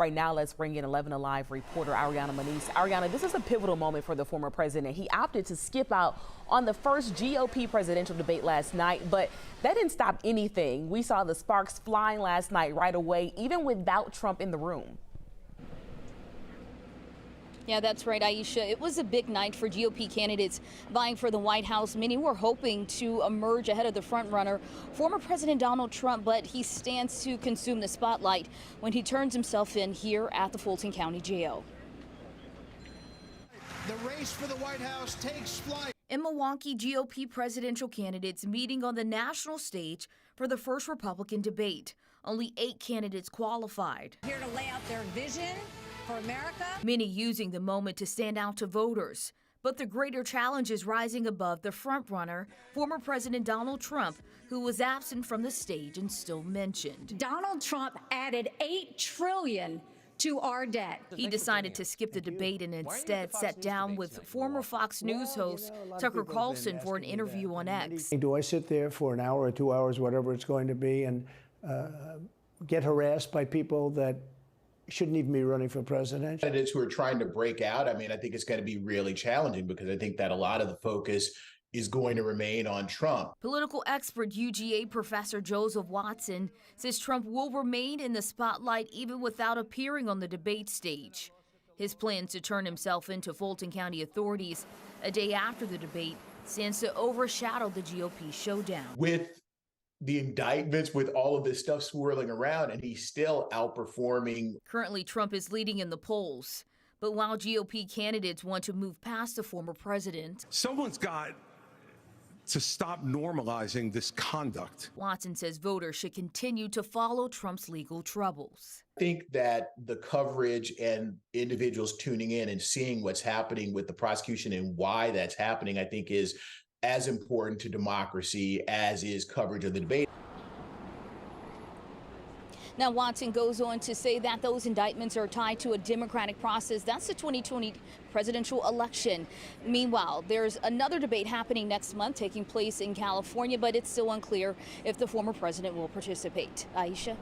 Right now, let's bring in 11 Alive reporter Ariana Manise. Ariana, this is a pivotal moment for the former president. He opted to skip out on the first GOP presidential debate last night, but that didn't stop anything. We saw the sparks flying last night right away, even without Trump in the room. Yeah, that's right, Aisha. It was a big night for GOP candidates vying for the White House. Many were hoping to emerge ahead of the frontrunner, former President Donald Trump, but he stands to consume the spotlight when he turns himself in here at the Fulton County Jail. The race for the White House takes flight. In Milwaukee, GOP presidential candidates meeting on the national stage for the first Republican debate. Only 8 candidates qualified. Here to lay out their vision for America. Many using the moment to stand out to voters. But the greater challenge is rising above the frontrunner, former President Donald Trump, who was absent from the stage and still mentioned. Donald Trump added $8 trillion to our debt. He decided to skip the debate and instead sat down with former Fox News host Tucker Carlson for an interview on X. Do I sit there for an hour or 2 hours, whatever it's going to be, and get harassed by people that shouldn't even be running for president? Candidates who are trying to break out, I mean, I think it's going to be really challenging because I think that a lot of the focus is going to remain on Trump. Political expert UGA professor Joseph Watson says Trump will remain in the spotlight even without appearing on the debate stage. His plans to turn himself into Fulton County authorities a day after the debate stands to overshadow the GOP showdown. With the indictments, with all of this stuff swirling around, and he's still outperforming. Currently, Trump is leading in the polls. But while GOP candidates want to move past the former president, someone's got to stop normalizing this conduct. Watson says voters should continue to follow Trump's legal troubles. I think that the coverage and individuals tuning in and seeing what's happening with the prosecution and why that's happening, I think is as important to democracy as is coverage of the debate. Now, Watson goes on to say that those indictments are tied to a democratic process. That's the 2020 presidential election. Meanwhile, there's another debate happening next month taking place in California, but it's still unclear if the former president will participate. Aisha?